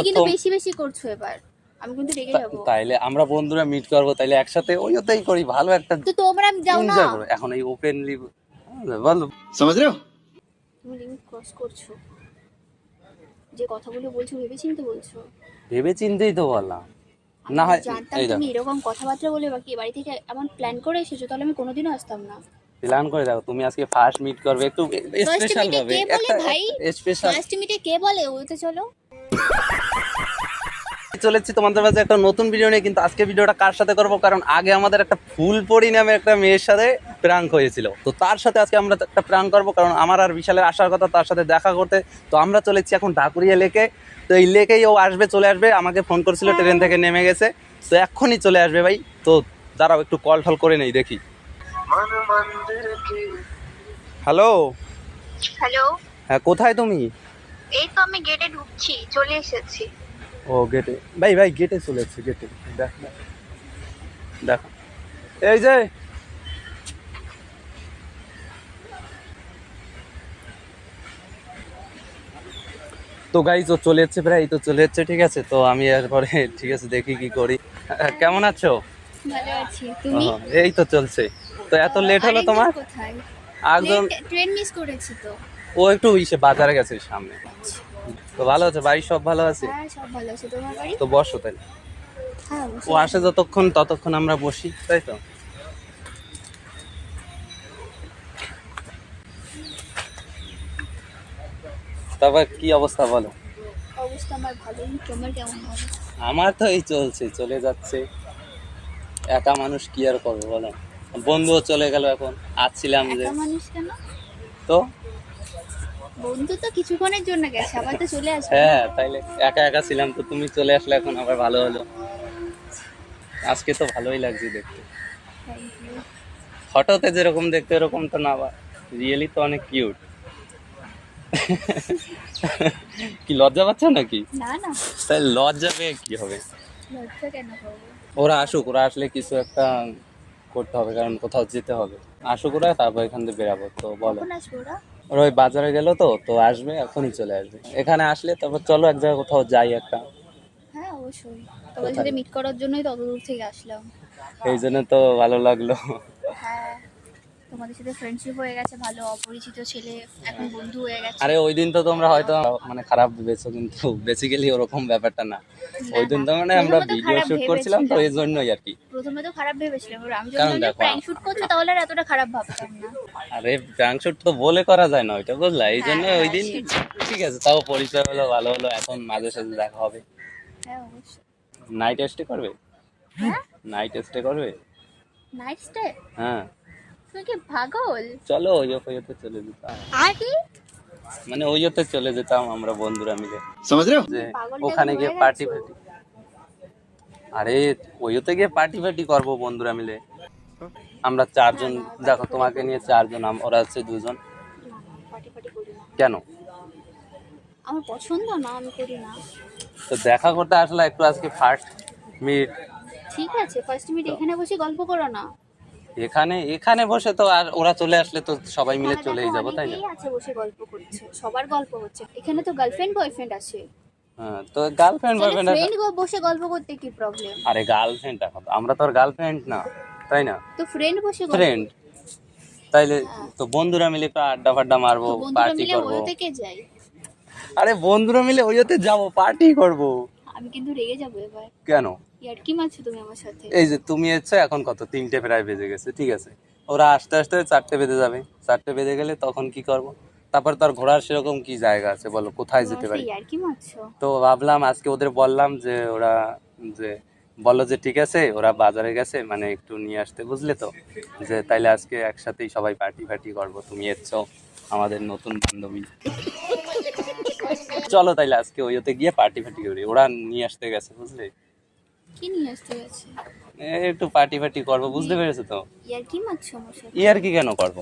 কিন্তু বেশি বেশি করছো এবার, আমি কিন্তু রেগে যাব। তাইলে আমরা বন্ধুরা মিট করব, তাইলে একসাথে ওইটাই করি, ভালো একটা তো তোমরা যাও না, এনজয় করো। এখন এই ওপেনলি বলো, বুঝ রে? তুমি লিমিট ক্রস করছো, যে কথাগুলো বলছো ভেবেচিন্তে বলছো। ভেবে চিন্তেই তো বললাম, আমি না হয় জানতাম এই তুমি দেখো এরকম কথাবার্তা বলে বাকি বাড়ি থেকে এমন প্ল্যান করে এসেছো, তাহলে আমি কোনোদিনও আসতাম না। প্ল্যান করে দেখো, তুমি আজকে ফার্স্ট মিট করবে একটু ফার্স্ট স্পেশাল মিটে ভাবে, কে বলে একটা ভাই? স্পেশাল ফার্স্ট মিটে কে বলে? ওইতে চলো। চলেছি তোমাদের মাঝে একটা নতুন ভিডিও নিয়ে। কিন্তু আজকে ভিডিওটা কার সাথে করবো, কারণ আগে আমাদের একটা ফুলপরি নামে একটা মেয়ের সাথে প্র্যাঙ্ক হয়েছিল, তো তার সাথে আজকে আমরা একটা প্র্যাঙ্ক করবো। কারণ আমার আর বিশালের আসার কথা তার সাথে দেখা করতে, তো আমরা চলেছি এখন ঢাকুরিয়া লেকে। তো এই লেকেই ও আসবে, চলে আসবে, আমাকে ফোন করছিল, ট্রেন থেকে নেমে গেছে, তো এক্ষুনি চলে আসবে ভাই। তো দাঁড়াও একটু কল টল করে নেই, দেখি। হ্যালো। হ্যালো। হ্যাঁ, কোথায় তুমি? এই তো আমি গেটে ঢুকছি, চলে এসেছি। ও গেটে, ভাই ভাই গেটে চলে এসছে, গেটে দেখো দেখো, এই যে তো গাইজ ও চলে যাচ্ছে, প্রায় তো চলে যাচ্ছে, ঠিক আছে। তো আমি এরপরে ঠিক আছে দেখি কি করি। কেমন আছো? ভালো আছি, তুমি? এই তো চলছে। তো এত লেট হলো তোমার? কোথায়? একদম, ট্রেন মিস করেছি তো। ও একটু ইসে বাজারে গেছে সামনে। তো ভালো আছে, বাড়ির সব ভালো আছে? হ্যাঁ সব ভালো আছে, তোমার বাড়ি? তো বসো তাহলে, হ্যাঁ ও আসে যতক্ষণ ততক্ষণ আমরা বসি, তাই তো। তারপর কি অবস্থা বলো? অবস্থা আমার ভালোই, তোমার কেমন হবে? আমার তো এই চলছে, চলে যাচ্ছে। একা মানুষ কি আর করবো বলো, বন্ধুও চলে গেল, এখন আসছিলাম যে। একা মানুষ কেন? তো বন্ধু তো কিছুক্ষণের জন্য গেছে, আবার তো চলে আসবে। হ্যাঁ, তাইলে একা একা ছিলাম, তো তুমি চলে আসলে, এখন আবার ভালো হলো। আজকে তো ভালোই লাগছে দেখতে, Thank you. ফটোতে যেরকম দেখতে এরকম তো না, আবার রিয়েলি তো অনেক কিউট। কি লজ্জা পাচ্ছ নাকি? না না, তাই লজ্জা পেয়ে কি হবে? লজ্জা কেন পাবো? ওরা আসুক, ওরা আসলে কিছু একটা করতে হবে, কারণ কোথাও যেতে হবে। আসুক ওরা, তারপর এখান থেকে বেরাবো। তো বলো, কখন আসবে ওরা? ওরা ওই বাজারে গেল, তো তো আসবে, এখনই চলে আসবে। এখানে আসলে তারপর চলো এক জায়গায় কোথাও যাই একটা। হ্যাঁ অবশ্যই, তোমাদের সাথে মিট করার জন্যই তত দূর থেকে আসলাম। এই জন্য তো ভালো লাগলো। হ্যাঁ, তোমাদের সাথে ফ্রেন্ডশিপ হয়ে গেছে, ভালো অপরিচিত ছেলে এখন বন্ধু হয়ে গেছে। আরে ওই দিন তো তোমরা হয়তো মানে খারাপ ভেবেছো, কিন্তু বেসিক্যালি ওরকম ব্যাপারটা না। ওই দিন তো মানে আমরা প্রথমে তো ভিডিও খারাপ শুট করছিলাম, তো এই ভেবেছিলাম। জন্যই আর কি। প্রথমে তো খারাপ ভেবেছিলাম, এবার আমি কারণ যখন দেখো, প্র্যাঙ্ক শুট করছো তাহলে আর এতটা খারাপ ভাবতাম না। আরে প্র্যাঙ্ক শুট তো বলে করা যায় না, ওইটা বুঝলা, এই জন্য হ্যাঁ, ওই দিন ঠিক আছে, তাও পরিচয় হলো, ভালো হলো, এখন মাঝে সাঝে দেখা হবে। হ্যাঁ অবশ্যই। নাইট স্টে করবে? হ্যাঁ, নাইট স্টে করবে? Night stay? হ্যাঁ তুমি কি পাগল? চলো, ওইতে চলে যেতাম, আর কি? মানে ওইতে চলে যেতাম আমরা বন্ধুরা মিলে, যে পাগল ওখানে টাগল গিয়ে হয়ে পার্টি গেছো? ফার্টি। আরে ওইতে গিয়ে পার্টি ফার্টি করবো বন্ধুরা মিলে। আমরা চারজন, দেখো তোমাকে নিয়ে চারজন, ওরা হচ্ছে দুজন। না না, পার্টি পার্টি করি না, কেন? আমার পছন্দ না, আমি করি না। তো দেখা করতে আসলে একটু, আজকে ফার্স্ট মিট। ঠিক আছে, ফার্স্ট মিট এখানে বসে গল্প করো না। এখানে এখানে বসে তো, আর ওরা চলে আসলে তো সবাই মিলে এখানে চলেই দেখো যাবো, তাই না? অনেকেই আছে বসে গল্প করছে, সবার গল্প হচ্ছে, এখানে তো গার্লফ্রেন্ড বয়ফ্রেন্ড আছে। হ্যাঁ, তো গার্লফ্রেন্ড বয়ফ্রেন্ড আছে। ফ্রেন্ড বসে গল্প করতে কি প্রবলেম? আরে গার্লফ্রেন্ড, এখন আমরা তো আর গার্লফ্রেন্ড না, তাই না? তো ফ্রেন্ড বসে গল্প, ফ্রেন্ড, তাইলে তো বন্ধুরা মিলে একটু আড্ডা ফাড্ডা মারবো, তো বন্ধুরা পার্টি মিলে করবো। ওই থেকে যাই। আরে বন্ধুরা মিলে ওইতে যাবো, পার্টি করবো। আমি কিন্তু রেগে যাবো এবার। কেন? ইয়ার কি মারছো তুমি আমার সাথে? এই যে তুমি এসছো, এখন কত 3টে প্রায় বেজে গেছে, ঠিক আছে। ওরা আস্তে আস্তে 4টে বেজে যাবে, 4টে বেজে গেলে তখন কি করব? তারপর তো আর ঘোরার সেরকম কি জায়গা আছে বলো, কোথায় যেতে পারি? ইয়ার কি মারছো? তো ভাবলাম আজকে ওদের বললাম যে, ওরা যে বললো যে ঠিক আছে, ওরা বাজারে গেছে, মানে একটু নিয়ে আসতে, বুঝলে তো, যে তাইলে আজকে একসাথেই সবাই পার্টি ফার্টি করবো, তুমি এসছো, আমাদের নতুন বান্ধবী। চলো তাইলে আজকে ওইতে গিয়ে পার্টি ফার্টি করি, ওরা নিয়ে আসতে গেছে, বুঝলে। কি নিয়ে আসতে গেছে? একটু পার্টি ফার্টি করবো, বুঝতে পেরেছো তো। ইয়ার কি মারছো আমার সাথে? ইয়ার কি কেন করবো,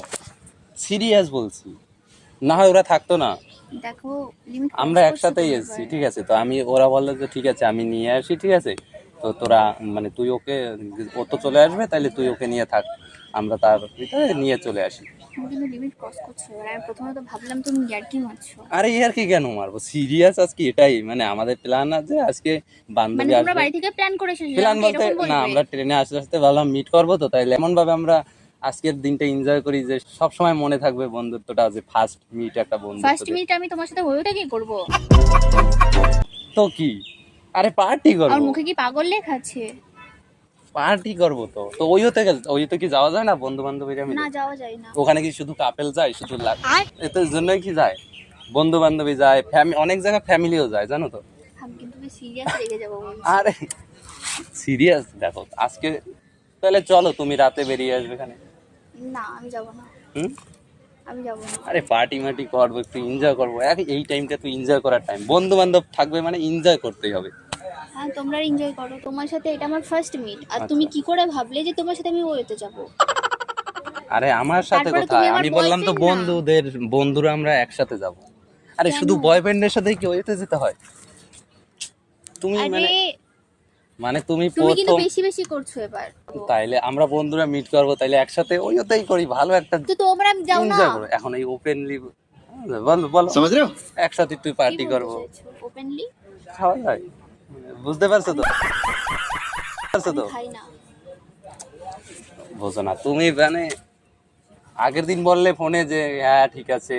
সিরিয়াস বলছি, না হয় ওরা থাকতো না, দেখো লিমিট আমরা একসাথেই এসেছি, ঠিক আছে। তো আমি, ওরা বললো যে ঠিক আছে আমি নিয়ে আসি, ঠিক আছে। তো তোরা মানে তুই ওকে, ও তো চলে আসবে, তাইলে তুই ওকে নিয়ে থাক, আমরা তার ভিতরে নিয়ে চলে আসি। তুমি কিন্তু লিমিট ক্রস করছো। আর আমি প্রথমে তো ভাবলাম তুমি ইয়ার্কি মারছো। আরে ইয়ার কি কেন মারবো, সিরিয়াস আজকে এটাই, মানে আমাদের প্ল্যান আছে আজকে মানে বান্ধবী তোমরা আসবে। বাড়ি থেকে প্ল্যান করে এসেছো প্ল্যান আমাকে বলতে এরকম না, বলবে? আমরা ট্রেনে আস্তে আস্তে ভাবলাম মিট করবো, তো তাইলে এমন ভাবে আমরা আজকের দিনটা এনজয় করি যে সব সময় মনে থাকবে বন্ধুত্বটা, যে ফার্স্ট মিট একটা ফার্স্ট বন্ধুত্ব। মিনিট আমি তোমার সাথে হয়েটা কি করবো? তো কি, আরে পার্টি আর করবো, মুখে কি পাগল লেখা আছে? পার্টি করবো। তো তো ওইতে গেল, ওইতে কি যাওয়া যায় না বন্ধু বান্ধবীরা না, মিলে? যাওয়া যায় না। ওখানে কি শুধু কাপেল যায়, শুধু আর এত জন্যই কি যায়, বন্ধু বান্ধবী যায়, অনেক জায়গায় ফ্যামিলিও যায়, জানো তো। আমি কিন্তু সিরিয়াস রেগে যাবো বলছি। আরে সিরিয়াস দেখো আজকে, তাহলে চলো তুমি রাতে বেরিয়ে আসবে এখানে। না, আমি যাবো না। হুম, আমি যাবো না। আরে পার্টি মার্টি করবো, একটু এনজয় করবো, এই টাইমটা তো এনজয় করার টাইম, বন্ধু বান্ধব থাকবে মানে এনজয় করতেই হবে। হ্যাঁ, তোমরা এনজয় করো, তোমার সাথে এটা আমার ফার্স্ট মিট। আর আচ্ছা। তুমি কি করে ভাবলে যে তোমার সাথে আমি ওয়েতে যাবো? আরে আমার সাথে তারপরে কোথায়, তুমি আমার আমি বললাম তো boyfriend না। বন্ধুরা আমরা একসাথে যাব। আরে কেন? শুধু বয়ফ্রেন্ডের সাথেই কি ওইতে যেতে হয়? তুমি আরে মানে তুমি তুমি কিন্তু প্রথম, বেশি বেশি করছো এবার। তাইলে আমরা বন্ধুরা মিট করবো, তাইলে একসাথে ওইতেই করি, ভালো একটা তো তোমরা যাও না। এনজয় করবো। এখন এই ওপেনলি বলো বলো, समझ रहे हो? একসাথে তুই পার্টি করবো, ওপেনলি খাওয়া যায়, বুঝতে পারছো তো? পারছো তো? খাই না। বোঝো না তুমি, মানে আগের দিন বললে ফোনে যে হ্যাঁ ঠিক আছে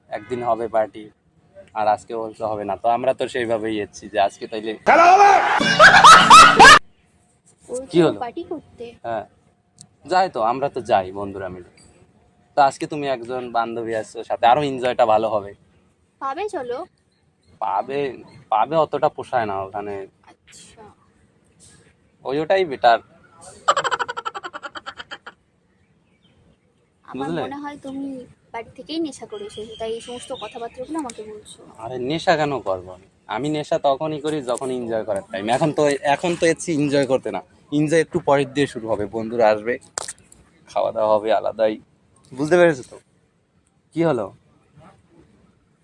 একদিন হবে পার্টি, আর আজকে বলতে হবে না, তো আমরা তো সেইভাবেই এসেছি যে আজকে তাইলে কি হলো? পার্টি করতে হ্যাঁ যাই, তো আমরা তো যাই বন্ধুরা মিলে। তো আজকে তুমি একজন বান্ধবী আসছো সাথে, আরো এনজয়টা ভালো হবে। পাবে, চলো। পাবে, পাবে অতটা পোষায় না ওখানে, আচ্ছা, ওটাই বেটার। আমার বুঝলে? মনে হয় তুমি বাড়ি থেকেই নেশা করে এসেছো, তাই এই সমস্ত কথাবার্তাগুলো আমাকে বলছো। আরে নেশা কেন করবো আমি নেশা তখনই করি যখন এনজয় করার টাইম। এখন তো এসছি এনজয় করতে না, এনজয় একটু পরের দিয়ে শুরু হবে, বন্ধুরা আসবে, খাওয়া দাওয়া হবে আলাদাই, বুঝতে পেরেছো তো? কি হলো?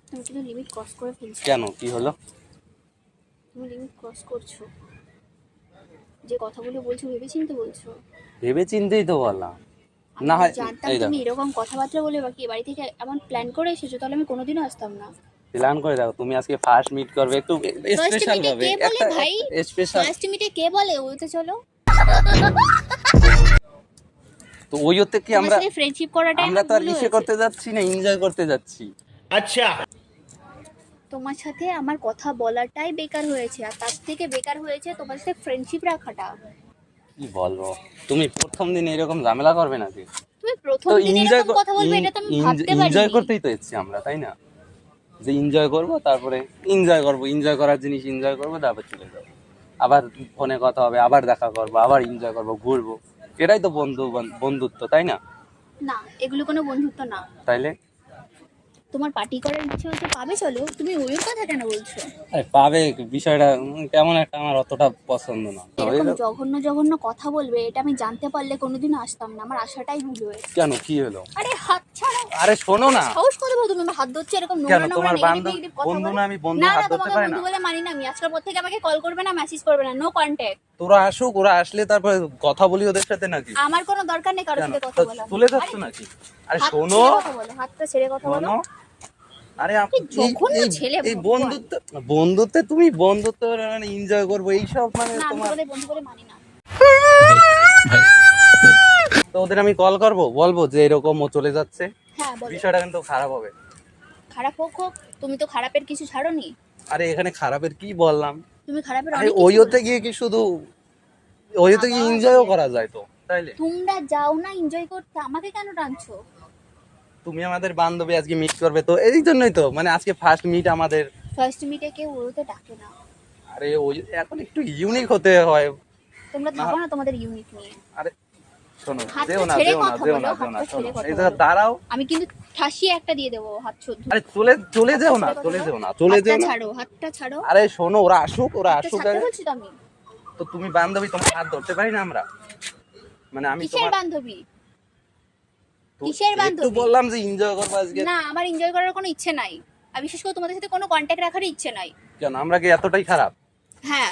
তুমি কিন্তু লিমিট ক্রস করে ফেলছো। কেন, কি হলো? তুমি লিমিট ক্রস করছো। যে কথাগুলো বলছো ভেবেচিন্তে বলছো। ভেবে চিন্তেই তো বললাম। আমি না হয় যদি জানতাম এই তুমি দেখো, এরকম কথাবার্তা বলে বাকি বাড়ি থেকে এমন প্ল্যান করে এসেছো, তাহলে আমি কোনোদিনও আসতাম না। প্ল্যান করে দেখো, তুমি আজকে ফার্স্ট মিট করবে একটু ফার্স্ট স্পেশাল মিটে ভাবে, কে বলে একটা ভাই? স্পেশাল। ফার্স্ট মিটে কে বলে ওতে চলো? তো ওইতে কি তোমার আমরা, সাথে ফ্রেন্ডশিপ করাটা আমরা তো আর ইসে করতে যাচ্ছি না, এনজয় করতে যাচ্ছি। अच्छा তোমার সাথে আমার কথা বলাটাই বেকার হয়েছে, আর তার থেকে বেকার হয়েছে তোমার সাথে ফ্রেন্ডশিপ রাখাটা। কি বলবো, তুমি প্রথম দিন এরকম ঝামেলা করবে নাকি? তুমি প্রথম তো দিন এনজয় এরকম কথা বলবে এটা তো আমি ভাবতে এনজয় পারিনি। করতেই তো এসেছি আমরা, তাই না? যে এনজয় করব, তারপরে এনজয় করার জিনিস এনজয় করবো, তারপর চলে যাবো, আবার ফোনে কথা হবে, আবার দেখা করবো, আবার এনজয় করবো, ঘুরবো, এটাই তো বন্ধুত্ব, তাই না? না, এগুলো কোনো বন্ধুত্ব না। তাইলে তোমার পার্টি করার ইচ্ছে হচ্ছে, পাবে চলো। তুমি ওই কথা কেন বলছো? আরে পাবে বিষয়টা কেমন একটা আমার অতটা পছন্দ না। এরকম জঘন্য জঘন্য কথা বলবে এটা আমি জানতে পারলে কোনোদিনও আসতাম না, আমার আশাটাই ভুল হয়েছে। কেন, কি হলো? আরে হাত ছাড়ো। আরে শোনো না, সাহস করে বলো তুমি আমার হাত ধরছো এরকম কেন নোংরা নোংরা তোমার নেগেটিভ কথা বন্ধু বলে? না, আমি বন্ধু না হাত না, ধরতে তোমাকে পারি না? বন্ধু বলে মানি না আমি। আজকের পর থেকে আমাকে কল করবে না, মেসেজ করবে না, নো কন্টাক্ট। তোরা আসুক, ওরা আসলে তারপরে কথা বলি ওদের সাথে নাকি? আমার কোনো দরকার নেই কারোর কেন, সাথে কথা তা বলা। চলে যাচ্ছ নাকি? আরে হাত শোনো, ছেড়ে কথা বলো, হাতটা ছেড়ে কথা বলো। শোনো, আরে কি জঘন্য ছেলে, এই ভগবান। বন্ধুত্বে তুমি বন্ধুত্ব মানে এনজয় করবো এইসব, মানে না, আমি তোমার তোমাদের বন্ধু বলে মানি না। তো ওদের আমি কল করব, বলবো যে এরকম ও চলে যাচ্ছে, হ্যাঁ বলো। বিষয়টা কিন্তু খারাপ হবে। খারাপ হোক হোক, তুমি তো খারাপের কিছু ছাড়োনি। আরে এখানে খারাপের কি বললাম? তুমি খারাপের আরে অনেক কিছু ওইতে বলেছো। গিয়ে কি শুধু ওইতে গিয়ে এনজয়ও করা যায় তো, তাইলে তোমরা যাও না এনজয় করতে, আমাকে কেন টানছো? তুমি আমাদের বান্ধবী আজকে মিট করবে, তো এই জন্যই তো, মানে আজকে ফার্স্ট মিট আমাদের। ফার্স্ট মিটে কেউ ওতে ডাকে না। আরে ওই এখন একটু ইউনিক হতে হয়। তোমরা থাকো না তোমাদের ইউনিট নিয়ে। আরে শোনো, হাতটা যেও না ছেড়ে যেও না কথা যেও বলো, না যেও না, হাতটা শোনো ছেড়ে কথা এই বলো। জায়গায় দাঁড়াও। আমি কিন্তু ঠাসিয়ে একটা দিয়ে দেবো হাত ছোট। আরে চলে যেও না, চলে যেও না, চলে যেও না। ছাড়ো, হাতটা ছাড়ো। আরে শোনো, ওরা আসুক হাতটা আগে। ছাড়তে বলছি তো আমি। তো তুমি বান্ধবী, তোমার হাত ধরতে পারি না আমরা? মানে আমি কিসের তোমার বান্ধবী? তো কিসের একটু বান্ধবী? বললাম যে এনজয় করবো আজকে। না, আমার এনজয় করার কোনো ইচ্ছে নাই। আর বিশেষ করে তোমাদের সাথে কোনো কন্ট্যাক্ট রাখার ইচ্ছে নাই। কেন, আমরা কি এতটাই খারাপ? হ্যাঁ,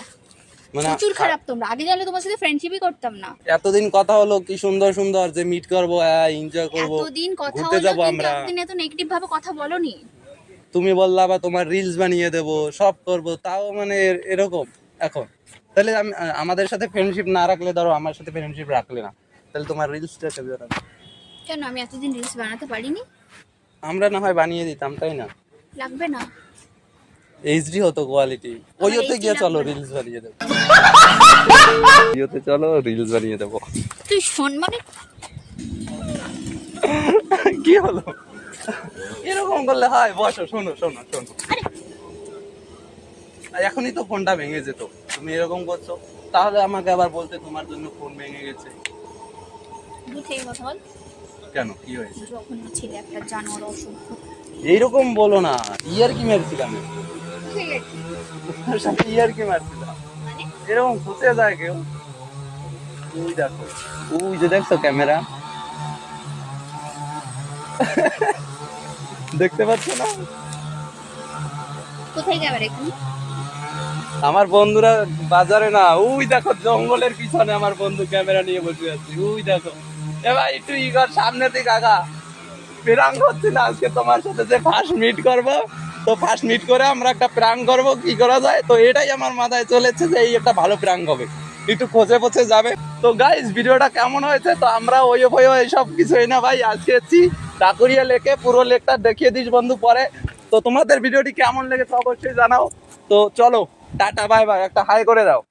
মানে প্রচুর খারাপ তোমরা, আগে জানলে তোমার সাথে ফ্রেন্ডশিপই করতাম না। এতদিন কথা হলো কি সুন্দর সুন্দর যে মিট করবো, এনজয় করবো, এতদিন কথা ঘুরতে হলো যাবো কিন্তু আমরা। এতদিন এত নেগেটিভ ভাবে কথা বলনি। তুমি বললা বা তোমার রিলস বানিয়ে দেবো, সব করবো, তাও মানে এরকম এখন। তাহলে আমি আমাদের সাথে ফ্রেন্ডশিপ না রাখলে, ধরো আমার সাথে ফ্রেন্ডশিপ রাখলে না, তাহলে তোমার রিলসটা কে বেরোবে? কেন আমি এতদিন রিলস বানাতে পারিনি? আমরা না হয় বানিয়ে দিতাম, তাই না? লাগবে না। এইচডি হতো কোয়ালিটি, আমার ওইতে HD গিয়ে চলো লাগবে না। রিলস বানিয়ে দেবো। ওইতে চলো রিলস বানিয়ে দেবো। তুই শোন মানে কি হলো? এরকম করলে হয়? বসো, শোনো শোনো শোনো, এখনই তো ফোনটা ভেঙে যেত, তুমি এরকম করছো। তাহলে আমাকে আবার বলতে তোমার জন্য ফোন ভেঙে গেছে। দূর থেকে কথা বল। কেন, কি হয়েছে? যখন ছেলে একটা জানোয়ার অসভ্য। এইরকম বলো না, ইয়ার কি মারছিলাম আমি? ঠিক আছে। তোর সাথে ইয়ার কি মারছিলাম? মানে এরকম খুঁজে যায় কেউ? ওই দেখো, ওই যে দেখছো ক্যামেরা, দেখতে পাচ্ছ না? কোথায় যাবে এখানে? আমার বন্ধুরা বাজারে না, ওই দেখো জঙ্গলের পিছনে আমার বন্ধু ক্যামেরা নিয়ে বসে আছে, ওই দেখো। এ ভাই একটু ইগর সামনে দিক আগা, প্রাঙ্ক হচ্ছে না আজকে তোমার সাথে যে ফার্স্ট মিট করব। তো ফার্স্ট মিট করে আমরা একটা প্রাঙ্ক করব, কি করা যায়, তো এটাই আমার মাথায় চলেছে যে এই একটা ভালো প্রাঙ্ক হবে, একটু খোঁজে পচে যাবে। তো গাইস ভিডিওটা কেমন হয়েছে? তো আমরা ওই এইসব কিছুই না ভাই, আজকে এসেছি টাকুরিয়া লেকে, পুরো লেকটা দেখিয়ে দিস বন্ধু পরে। তো তোমাদের ভিডিওটি কেমন লেগেছে অবশ্যই জানাও। তো চলো টাটা বাই বাই, একটা হাই করে দাও।